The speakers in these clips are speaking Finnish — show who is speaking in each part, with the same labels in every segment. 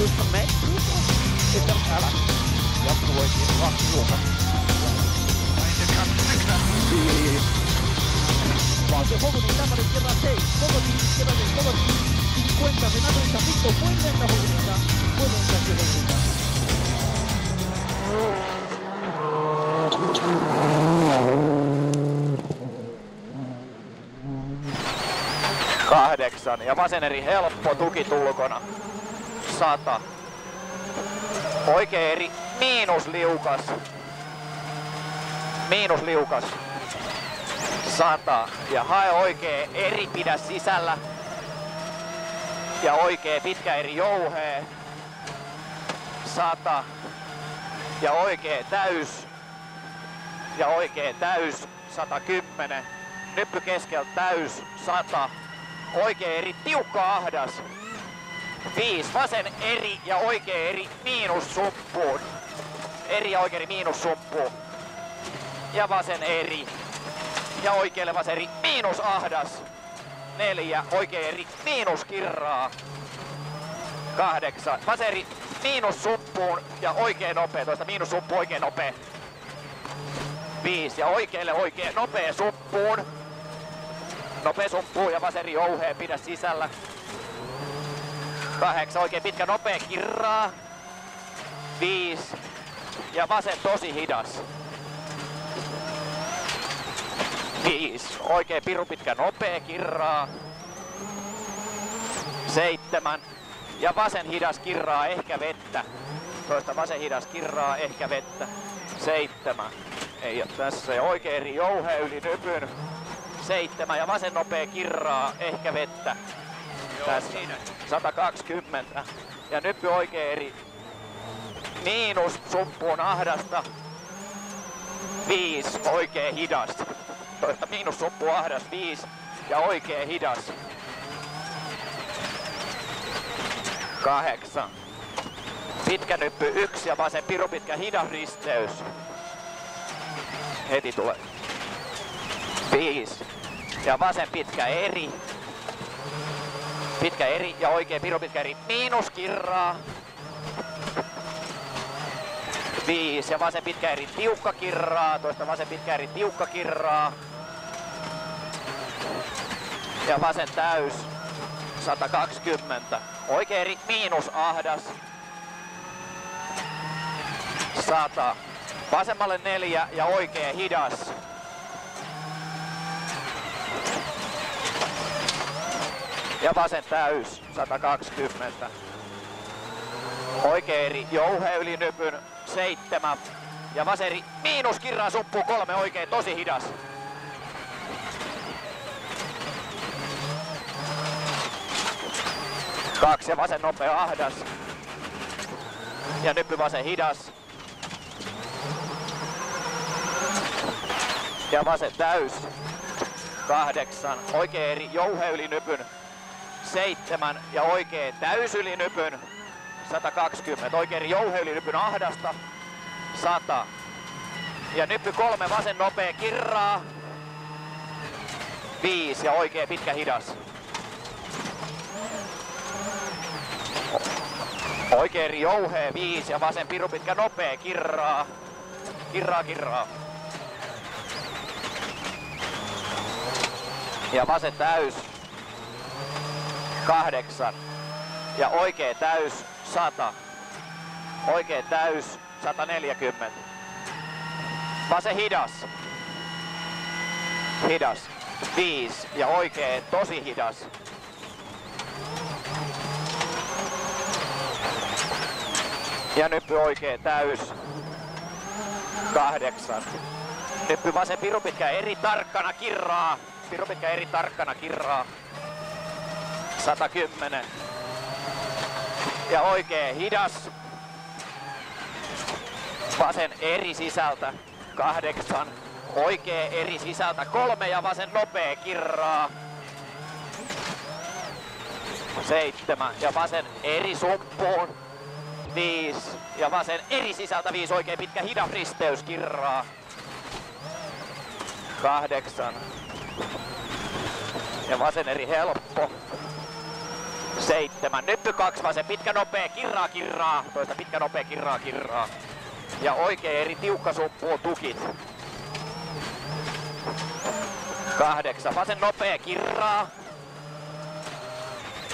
Speaker 1: Just med sitten älä. Jatkuvoitiin Juuka. Cuando juego de cámara izquierda 6, juego de izquierda 6, juego de 50, Renato y Chapito, muy lenta Fogonita, muy lenta Fogonita.
Speaker 2: Kahdeksan ja vasen eri helppo tukitulkona. 100. Oikea eri miinusliukas. Miinusliukas. 100 ja hae oikea eri pidä sisällä. Ja oikea pitkä eri jouhee. 100 ja oikea täys. Ja oikea täys 110. Nyppy keskeltä täys 100. Oikea eri tiukka ahdas. 5. Vasen eri ja oikea eri miinussumppuun. Eri ja oikea eri miinussumppuun. Ja vasen eri. Ja oikealle vasen eri miinusahdas. 4. Oikea eri miinuskirraa. 8. Vasen eri miinussumppuun ja oikea nopea. Toista miinussumppuun oikea nopea. 5. Ja oikealle oikea nopea sumppuun. Nopea sumppuun ja vasen eri jouhee pidä sisällä. 8. Oikein pitkä nopea kirraa. 5. Ja vasen tosi hidas. 5. Oikein piru pitkä nopea kirraa. 7. Ja vasen hidas kirraa ehkä vettä. Toista vasen hidas kirraa ehkä vettä. 7. Ei oo tässä. Ja oikein eri jouhee yli nypyn. 7. Ja vasen nopea kirraa ehkä vettä. Tässä 120 ja nyppy oikein eri miinus sumppuun ahdasta. 5 oikein hidas. Toista miinus sumppuun ahdas 5 ja oikein hidas. 8. Pitkä nyppy 1 ja vasen piru pitkä hidas risteys. Heti tulee. 5 ja vasen pitkä eri. Pitkä eri ja oikein piru pitkä eri miinuskirraa. 5 ja vasen pitkä eri tiukka kirraa. Toista vasen pitkä eri tiukka kirraa. Ja vasen täys 120. Oikein eri miinusahdas. 100. Vasemmalle 4 ja oikein hidas. Ja vasen täys 120. Oikein eri jouhe yli nypyn 7. Ja vasen eri miinuskirraa sumppuun 3 oikein tosi hidas. Kaksi ja vasen nopea ahdas. Ja nyppy vasen hidas. Ja vasen täys 8. Oikein eri jouhe yli nypyn 7 ja oikein täys yli nypyn 120. Oikein eri jouhe yli nypyn ahdasta 100. Ja nyppy 3 vasen nopea kirraa 5 ja oikein pitkä hidas. Oikein eri jouhe 5 ja vasen piru pitkä nopea kirraa. Kirraa. Ja vasen täys 8 ja oikea täys 100. Oikea täys 140. Vasen hidas. Hidas 5 ja oikea tosi hidas. Ja nyppy oikea täys 8. Nyppy vasen piru pitkä eri tarkkana kirraa. Piru pitkä eri tarkkana kirraa. 110. Ja oikea hidas. Vasen eri sisältä 8. Oikea eri sisältä 3 ja vasen nopea kirraa. 7 ja vasen eri sumppuun 5 ja vasen eri sisältä 5 oikein pitkä hidas risteys kirraa. 8 ja vasen eri helppo 7. Nyppy 2 vasen, pitkä nopea, kirraa. Toista pitkä nopea, kirraa. Ja oikea eri tiukka suppuun tukit. 8. Vasen nopea, kirraa.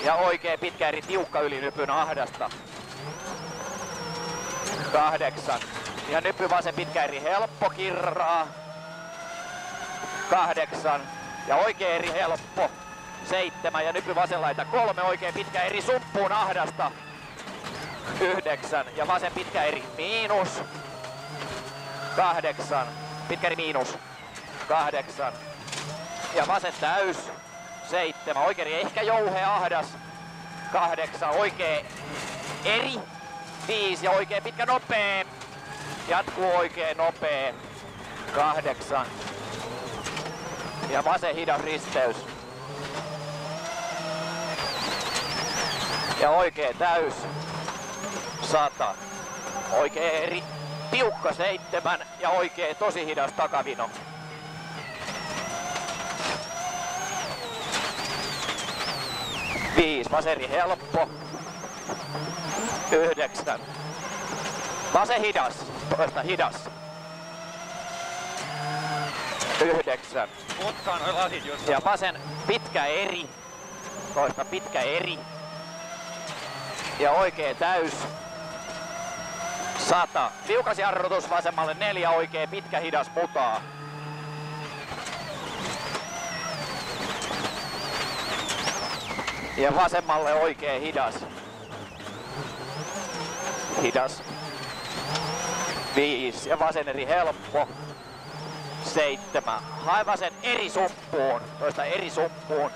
Speaker 2: Ja oikea pitkä eri tiukka yli nypyn ahdasta. 8. Ja nyppy vasen pitkä eri helppo, kirraa. 8. Ja oikea eri helppo. 7. Ja nyppy vasen laita 3. Oikea pitkä eri suppuun ahdasta. 9. Ja vasen pitkä eri miinus. 8. Pitkä eri miinus. 8. Ja vasen täys. 7. Oikea eri ehkä jouhea ahdas. 8. Oikea eri. 5. Ja oikea pitkä nopee. Jatkuu oikea nopee. 8. Ja vasen hidas risteys. Ja oikea täys. 100. Oikea eri tiukka 7 ja oikea tosi hidas takavino. Vasen eri helppo. 9. Vasen hidas. Toista hidas. 9.
Speaker 1: Otkaan noi lasit jos.
Speaker 2: Ja vasen pitkä eri. Toista pitkä eri. Ja oikea täys. 100. Liukas jarrutus vasemmalle 4, oikea pitkä hidas mutaa. Ja vasemmalle oikea hidas. Hidas. 5. Ja vasen eri helppo. 7. Hae vasen eri suppuun. Toista eri suppuun.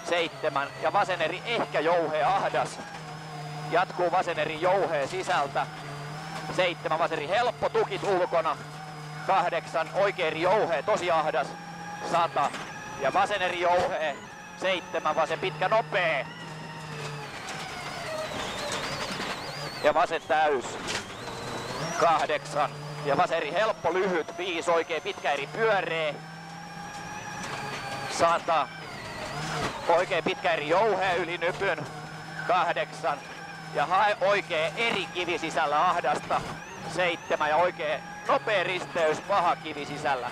Speaker 2: 7. Ja vasen eri ehkä jouhea ahdas. Jatkuu vasen eri jouhea sisältä. 7. Vasen eri helppo tukit ulkona. 8. Oikea eri jouhea tosi ahdas. 100. Ja vasen eri jouhea. 7. Vasen pitkä nopee. Ja vasen täys. 8. Ja vasen eri helppo lyhyt. 5. Oikea pitkä eri pyöree. 100. Oikea pitkä eri jouhea yli nypyn. 8. Ja hae oikea eri kivi sisällä ahdasta. 7. Ja oikea nopea risteys paha kivi sisällä.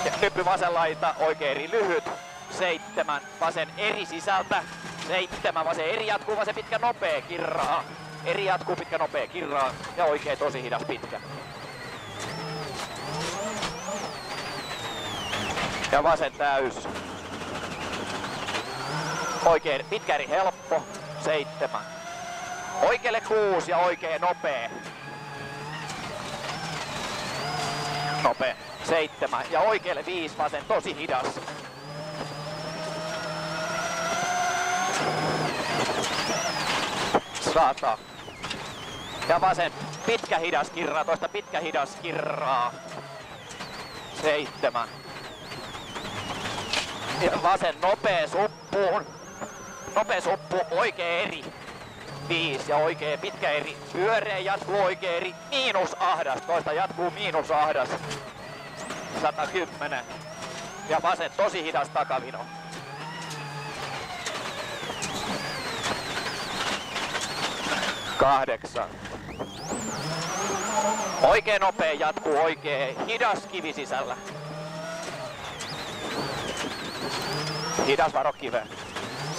Speaker 2: Ja nyppy vasen laita, oikea eri lyhyt. 7. Vasen eri sisältä. 7. Vasen eri jatkuu, vasen pitkä nopea kirraa. Eri jatkuu, pitkä nopea kirraa. Ja oikea tosi hidas pitkä. Ja vasen täys. Oikein pitkä eri helppo. 7. Oikealle 6 ja oikein nopee. Nopee. 7. Ja oikealle 5 vasen tosi hidas. Sata. Ja vasen pitkä hidas kirraa. Toista pitkä hidas kirraa. 7. Ja vasen nopee suppuun. Nopea suppu, oikea eri. 5 ja oikea pitkä eri. Pyöreä jatkuu oikea eri. Miinus ahdas. Toista jatkuu miinus ahdas. 110. Ja vasen tosi hidas takavino. Kahdeksan. Oikea nopea jatkuu oikea hidas kivi sisällä. Hidas varo kive.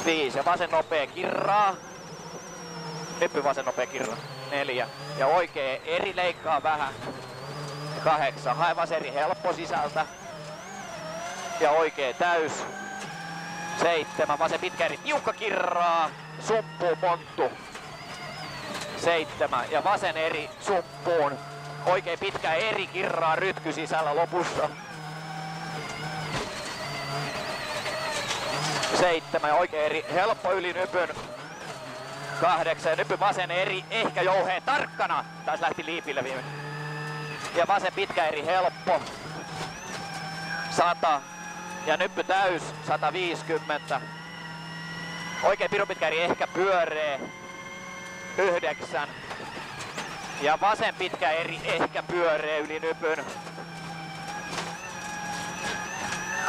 Speaker 2: 5 ja vasen nopea kirraa. Nyppy vasen nopea kirraa. 4 ja oikea eri leikkaa vähän. 8 hae vasen eri helppo sisältä. Ja oikea täys. 7 vasen pitkä eri tiukka kirraa. Sumppuun monttu. 7 ja vasen eri suppuun. Oikein pitkä eri kirraa rytky sisällä lopussa. 7 ja oikein eri helppo yli nypyn. 8 ja nypyn vasen eri ehkä jouheen tarkkana. Taas lähti liipille viime. Ja vasen pitkä eri helppo. 100 ja nyppy täys 150. Oikein pirun pitkä eri ehkä pyöree. 9 ja vasen pitkä eri ehkä pyöree yli nypyn.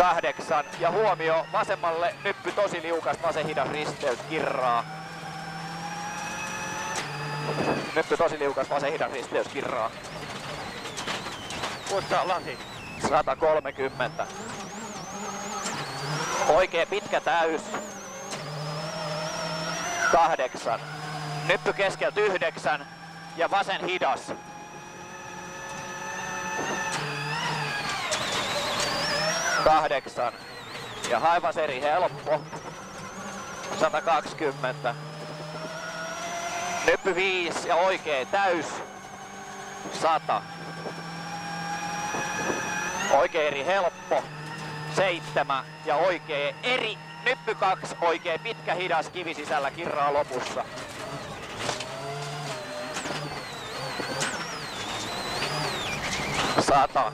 Speaker 2: 8 ja huomio vasemmalle, nyppy tosi liukas, vasen hidas risteys, kirraa. Nyppy tosi liukas, vasen hidas risteys, kirraa.
Speaker 1: Puuttaa lasi.
Speaker 2: 130. Oikee pitkä täys. 8. Nyppy keskeltä 9 ja vasen hidas. 8 ja haivaseri helppo. 120. Nyppy 5 ja oikee täys. 100. Oikee eri helppo. 7 ja oikee eri. Nyppy 2, oikee pitkä hidas kivi sisällä, kirraa lopussa. 100.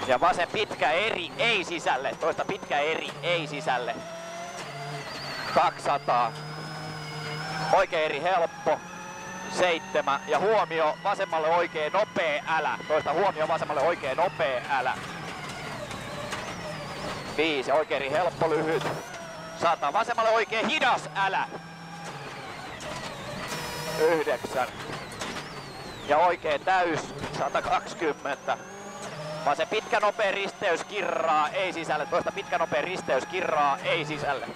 Speaker 2: Ja vasen pitkä eri, ei sisälle. Toista pitkä eri, ei sisälle. 200. Oikee eri helppo. 7. Ja huomio vasemmalle oikee nopee älä. Toista huomio vasemmalle oikee nopee älä. 5. Ja oikee eri helppo lyhyt. 100. Vasemmalle oikee hidas älä. 9. Ja oikee täys. 120. Vasen pitkä nopea risteys, kirraa, ei sisälle. Toista pitkä nopea risteys, kirraa, ei sisälle.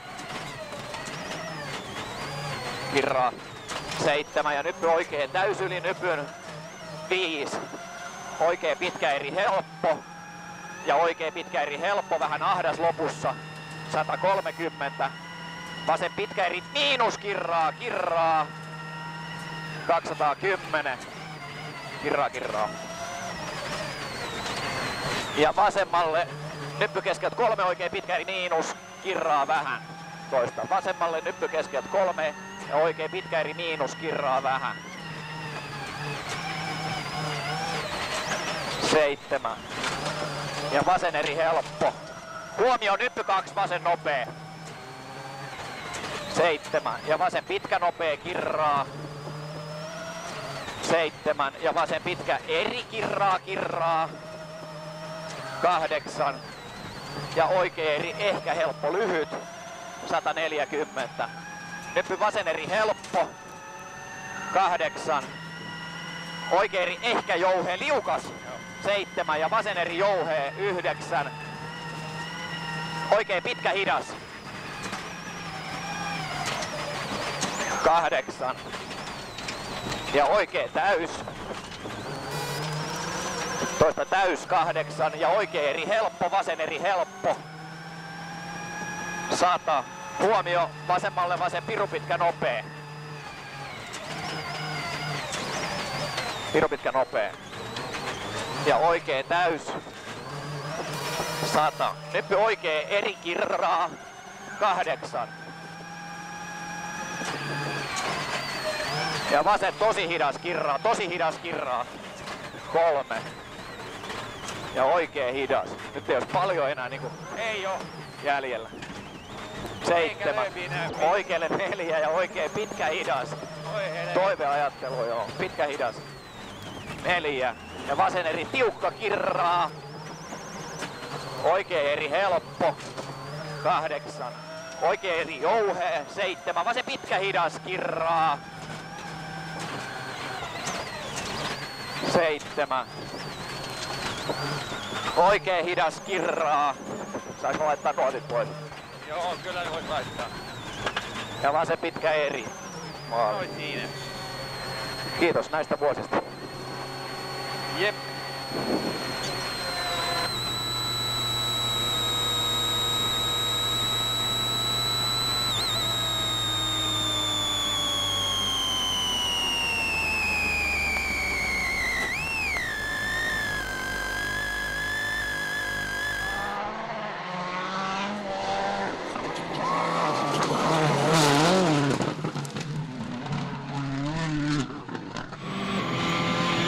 Speaker 2: Kirraa. 7 ja nyppy oikee täys yli nypyn. 5. Oikee pitkä eri helppo. Ja oikee pitkä eri helppo, vähän ahdas lopussa. 130. Vasen pitkä eri miinus kirraa, kirraa. 210. Kirraa. Ja vasemmalle nyppy keskeltä 3, oikein pitkä eri miinus, kirraa vähän. Toista. Vasemmalle nyppy keskeltä 3 ja oikein pitkä eri miinus, kirraa vähän. 7. Ja vasen eri helppo. Huomio nyppy 2, vasen nopee. 7. Ja vasen pitkä nopee, kirraa. 7. Ja vasen pitkä eri kirraa. 8. Ja oikee eri ehkä helppo lyhyt. 140. Nyppy vasen eri helppo. 8. Oikee eri ehkä jouhee liukas. 7 ja vasen eri jouhee 9. Oikee pitkä hidas. 8. Ja oikee täys. Toista täys 8 ja oikee eri helppo, vasen eri helppo. 100. Huomio vasemmalle vasen pirupitkä nopee. Pirupitkä nopee. Ja oikee täys. 100. Nyppy oikee eri kirraa. 8. Ja vasen tosi hidas kirraa. 3. Ja oikee hidas. Nyt ei olisi paljon enää niinku
Speaker 1: Ei oo.
Speaker 2: jäljellä. 7. Oikeelle 4 ja oikee pitkä hidas. Toiveajattelu joo. Pitkä hidas. 4. Ja vasen eri tiukka kirraa. Oikee eri helppo. 8. Oikee eri jouhee. 7. Vasen pitkä hidas kirraa. 7. Oikee hidas kirraa. Saanko laittaa nuotit pois?
Speaker 1: Joo, kyllä ne voit laittaa.
Speaker 2: Ja vasen pitkä eri.
Speaker 1: Noin siinä.
Speaker 2: Kiitos näistä vuosista.
Speaker 1: Jep.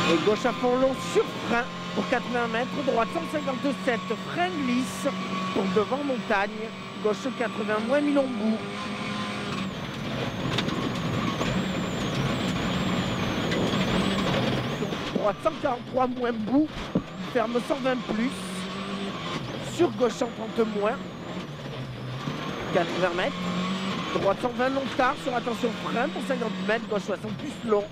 Speaker 3: Et gauche à fond long sur frein pour 80 mètres, droite 157, frein glisse pour devant montagne, gauche 80 moins Milombourg. Droite 143 moins bout, ferme 120 plus, sur gauche 130 moins. 80 mètres. Droite 120 long tard sur attention frein pour 50 mètres. Gauche 60 plus long.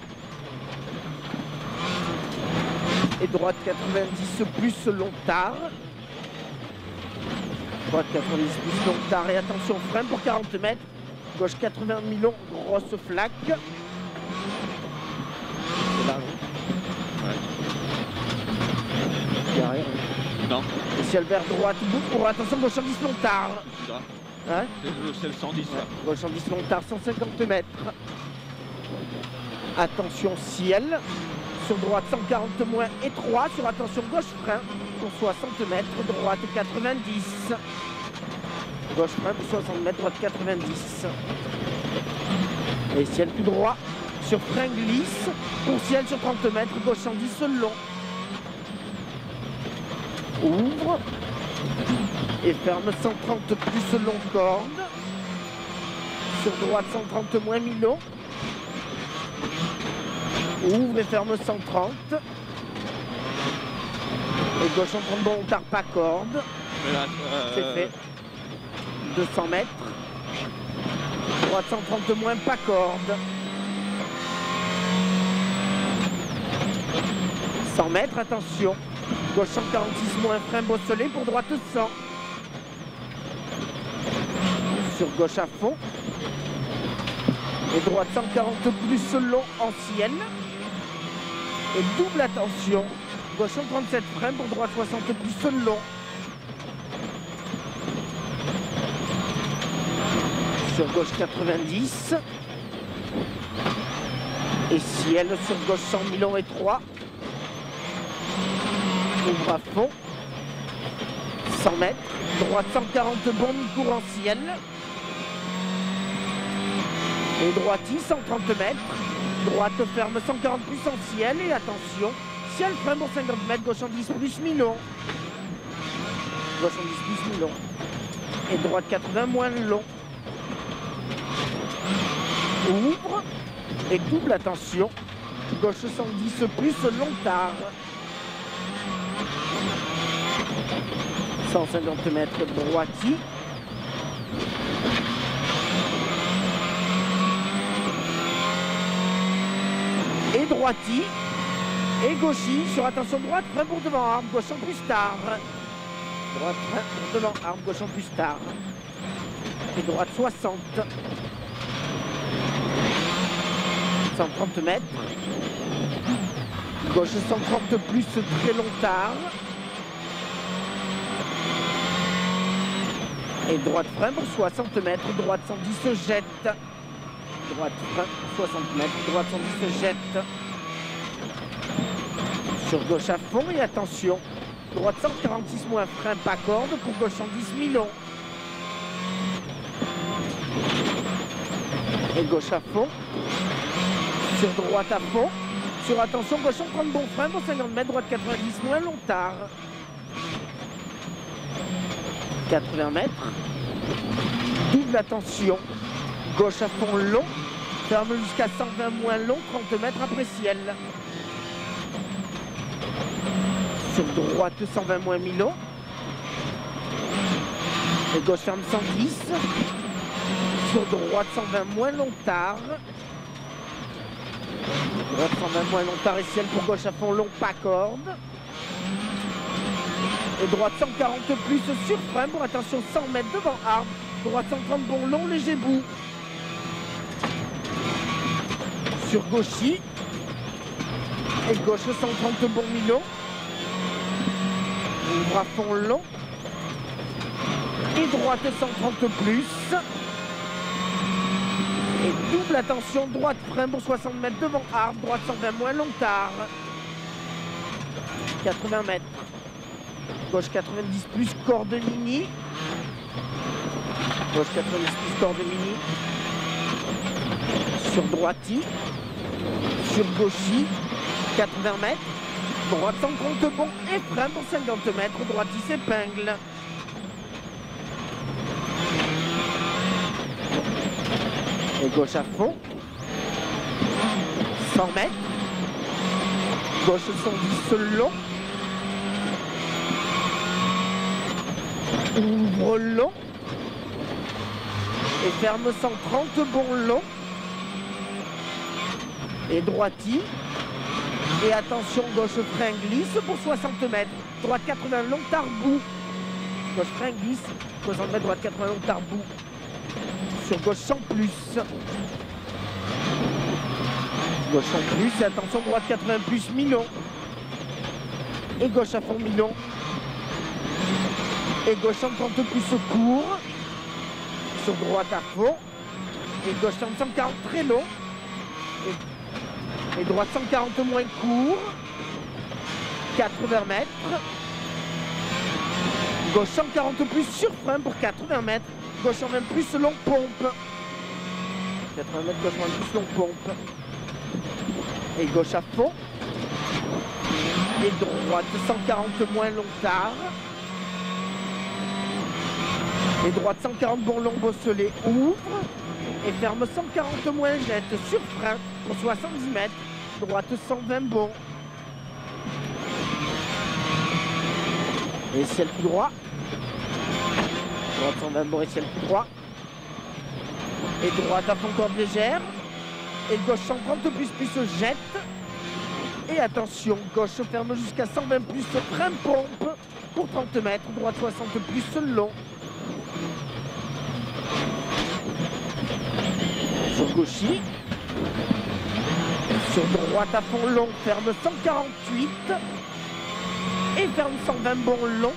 Speaker 3: Et droite 90 plus long tard. Droite 90 plus long tard et attention frein pour 40 mètres. Gauche 80 mi-long, grosse flaque. C'est là, non?
Speaker 4: Ouais.
Speaker 3: Derrière.
Speaker 4: Non,
Speaker 3: Et ciel vert droite, bout pour attention gauche 110 long tard.
Speaker 4: c'est ça.
Speaker 3: Hein?
Speaker 4: C'est le 110 là.
Speaker 3: Gauche 110 long tard, 150 mètres. Attention ciel. Sur droite 140 moins étroit. Sur attention gauche frein pour 60 mètres. Droite 90. Gauche frein pour 60 mètres. Droite 90. Et ciel tout droit. Sur frein glisse. Pour ciel sur 30 mètres. Gauche 110 long. Ouvre. Et ferme 130 plus long corde. Sur droite 130 moins mi-long. Ouvre et ferme 130. Et gauche 130 bon tard pas corde.
Speaker 4: Mais là,
Speaker 3: C'est fait. 200 mètres. Droite 130 moins pas corde. 100 mètres, attention. Gauche 146 moins frein bosselé pour droite 100. Sur gauche à fond. Et droite 140 plus long en ciel. Et double attention. Gauche 137 frein pour droite 60 plus long. Sur gauche 90. Et ciel sur gauche 100 mi-long étroit. Ouvre à fond. 100 mètres. Droite 140 bon mi-cours en ciel. Et droite 130 mètres. Droite ferme 140 plus en ciel. Et attention, ciel frein pour 50 mètres. Gauche 110 plus mi-long. Gauche 110 plus mi-long. Et droite 80 moins long. Ouvre. Et double attention. Gauche 110 plus long tard. 150 mètres droiti. Et droiti. Et gauchi. Sur attention droite, frein pour devant, arme gauche en plus tard. Droite, frein pour devant, arme gauche en plus tard. Et droite 60. 130 mètres. Gauche 130 plus très long tard. Et droite frein pour 60 mètres, droite 110 se jette. Droite frein pour 60 mètres, droite 110 se jette. Sur gauche à fond et attention. Droite 146 moins frein pas corde pour gauche 110 mi-long. Et gauche à fond. Sur droite à fond. Sur attention, gauche 130 bon frein pour 50 mètres, droite 90 moins long tard. 80 mètres. Double attention. Gauche à fond long. Ferme jusqu'à 120 moins long, 30 mètres après ciel. Sur droite 120 moins mi-long. Et gauche ferme 110. Sur droite 120 moins long tard. Droite 120 moins long tard et ciel pour gauche à fond long, pas corde. Et droite 140 plus sur frein pour attention 100 mètres devant arbre. Droite 130 bon long, léger bout. Sur gauchi. Et gauche 130 bon mi-long. Ouvre à fond long. Et droite 130 plus. Et double attention, droite frein pour 60 mètres devant arbre. Droite 120 moins long tard. 80 mètres. Gauche 90 plus corde mini. Gauche 90 plus corde mini. Sur droiti. Sur gauchi. 80 mètres. Droite 130 bon et frein pour 50 mètres. Droiti s'épingle. Et gauche à fond. 100 mètres. Gauche 110 long. Ouvre long. Et ferme 130, bon long. Et droitie. Et attention, gauche frein glisse pour 60 mètres. Droite 80, long tarbou. Gauche frein glisse, 60 mètres, droite 80, long tarbou. Sur gauche sans plus. Gauche sans plus, et attention, droite 80 plus, mi-long. Et gauche à fond, mi-long. Et gauche 130 plus court. Sur droite à fond. Et gauche 140 très long. Et droite 140 moins court. 80 mètres. Gauche 140 plus sur frein pour 80 mètres. Gauche 120 plus long pompe. 80 mètres, gauche 120 plus long pompe. Et gauche à fond. Et droite 140 moins long tard. Et droite 140 bon long bosselé ouvre. Et ferme 140 moins jette sur frein pour 70 mètres. Droite 120 bon. Et ciel tout droit. Droite 120 bon et ciel tout droit. Et droite à fond corde légère. Et gauche 130 plus jette. Et attention, gauche ferme jusqu'à 120 plus frein pompe pour 30 mètres. Droite 60 plus long. Sur gauchis. Sur droite à fond long, ferme 148. Et ferme 120 bon long.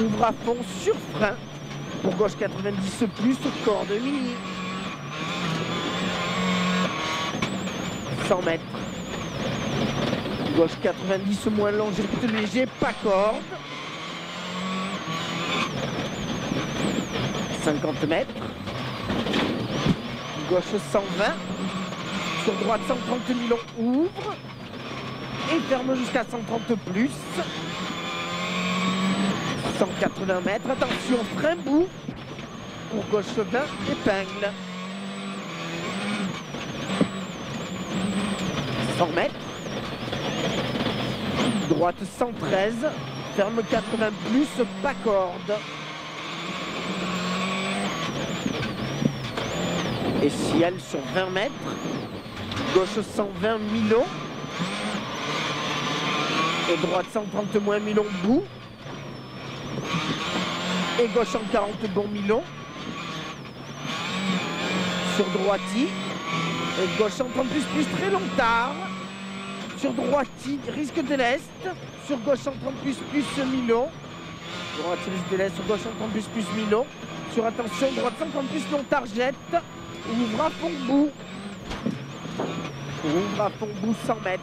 Speaker 3: Ouvre à fond sur frein. Pour gauche 90 plus, corde mini. 100 mètres. Gauche 90 moins long, jette léger, pas corde. 50 mètres. Gauche 120. Sur droite 130 mi-long, ouvre. Et ferme jusqu'à 130 plus. 180 mètres. Attention, frein bout. Pour gauche 20, épingle. 100 mètres. Droite 113. Ferme 80 plus, pas corde. Et ciel sur 20 mètres. Gauche 120 mi-long. Et droite 130 moins mi-long bout. Et gauche 140 bon mi-long. Sur droitie. Et gauche 130 plus très long tard. Sur droitie, risque de l'Est. Sur gauche 130 plus mi-long. Droitie, risque de l'Est. Sur gauche 130 plus mi-long. Sur attention, droite 130 plus long tard, jette. Ouvre à fond bout. Ouvre à fond bout 100 mètres.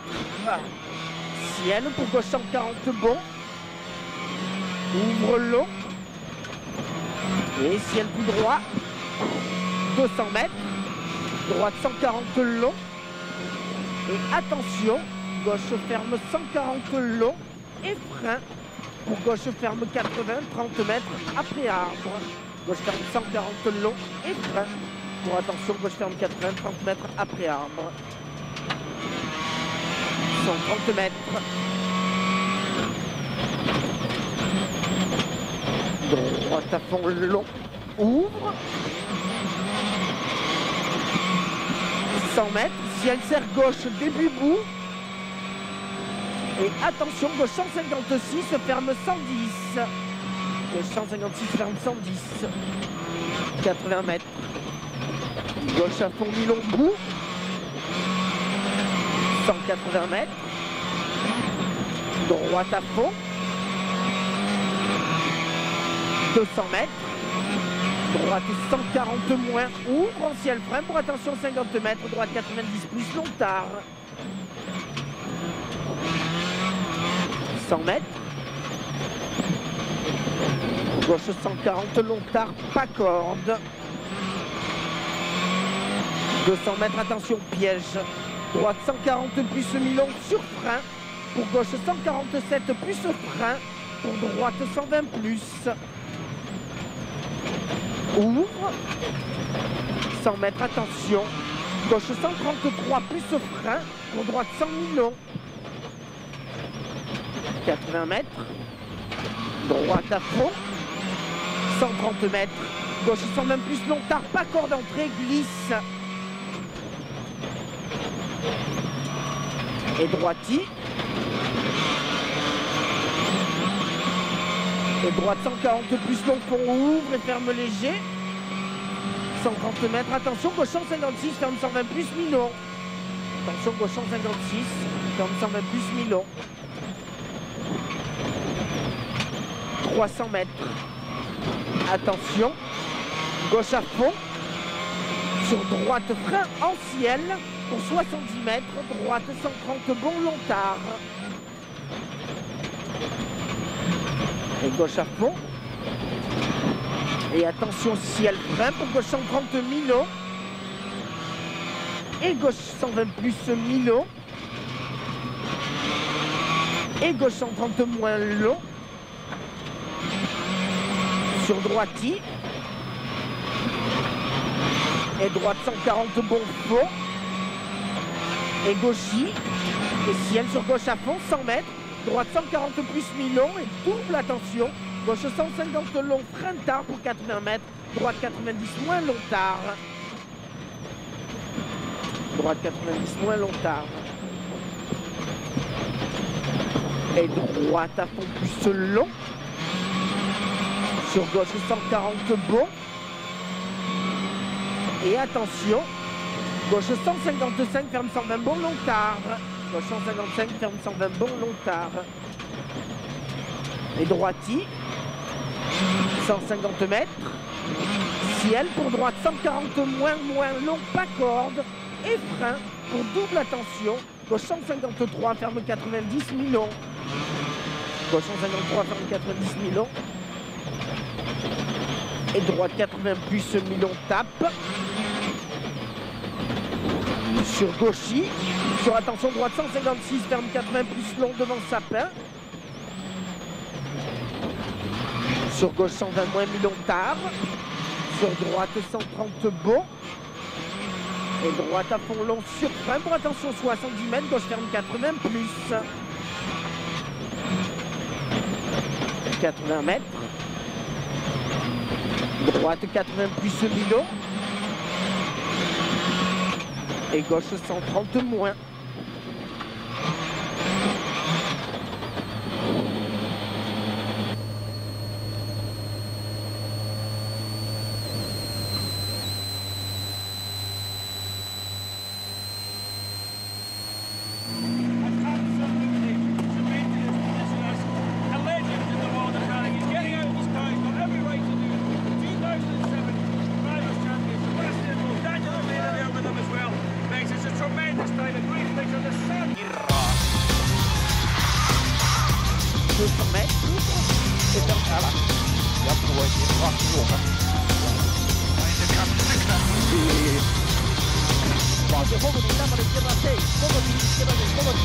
Speaker 3: Ciel pour gauche 140 bon. Ouvre long. Et ciel tout droit. 200 mètres. Droite 140 long. Et attention, gauche ferme 140 long. Et frein. Pour gauche ferme 80, 30 mètres après arbre. Gauche ferme 140 long et frein. Pour attention, gauche ferme 80, 30 mètres après arbre. 130 mètres. Droite à fond long. Ouvre. 100 mètres. Ciel serre gauche, début bout. Et attention, gauche 156, ferme 110. Gauche 156, ferme 110. 80 mètres. Gauche à fond mi-long bout. 180 mètres. Droite à fond. 200 mètres. Droite 140 moins. Ouvre en ciel frein pour attention 50 mètres. Droite 90 plus long tard. 100 mètres. Gauche 140 long tard, pas corde. 200 mètres, attention, piège. Droite 140 plus mi-long sur frein. Pour gauche 147 plus frein. Pour droite 120 plus. Ouvre. 100 mètres, attention. Gauche 133 plus frein. Pour droite 100 mi-long. 80 mètres. Droite à fond. 130 mètres. Gauche 120 plus long, tard, pas corde d'entrée, glisse. Et droiti. Et droite 140 plus long, fond ouvre et ferme léger. 130 mètres, attention, gauche 156, ferme 120 plus mi-long. Attention, gauche 156, ferme 120 plus mi-long. 300 mètres. Attention, gauche à fond. Sur droite, frein en ciel. Pour 70 mètres, droite 130, bon long tard. Et gauche à fond. Et attention, ciel frein pour gauche 130 mi-long. Et gauche 120 plus mi-long. Et gauche 130 moins long. Sur droiti. Et droite 140 bon fond. Et gauchi. Et ciel sur gauche à fond, 100 mètres. Droite 140 plus mi-long et double, attention. Gauche 150 long, frein tard pour 80 mètres. Droite 90 moins long tard. Droite 90 moins long tard. Et droite à fond plus long. Sur gauche 140 bon. Et attention, gauche 155, ferme 120 bon long tard. Gauche 155, ferme 120 bon long tard. Et droiti, 150 mètres. Ciel pour droite 140 moins long, pas corde. Et frein pour double, attention. Gauche 153, ferme 90 mi-long. Gauche 153, ferme 90 mi-long. Et droite 80 plus mi-long, tape. Sur gauchi. Sur attention, droite 156, ferme 80 plus long devant sapin. Sur gauche 120 moins mi-long tard. Sur droite 130 bon. Et droite à fond long sur frein pour attention 70 mètres, gauche ferme 80 plus. 80 mètres. Droite 80 plus mi-long. Et gauche 130 moins.
Speaker 1: Poco de cámara izquierda 6, poco de izquierda 2, poco de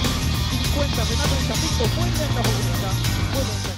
Speaker 1: 50, frenado en Chapito, buen lenta,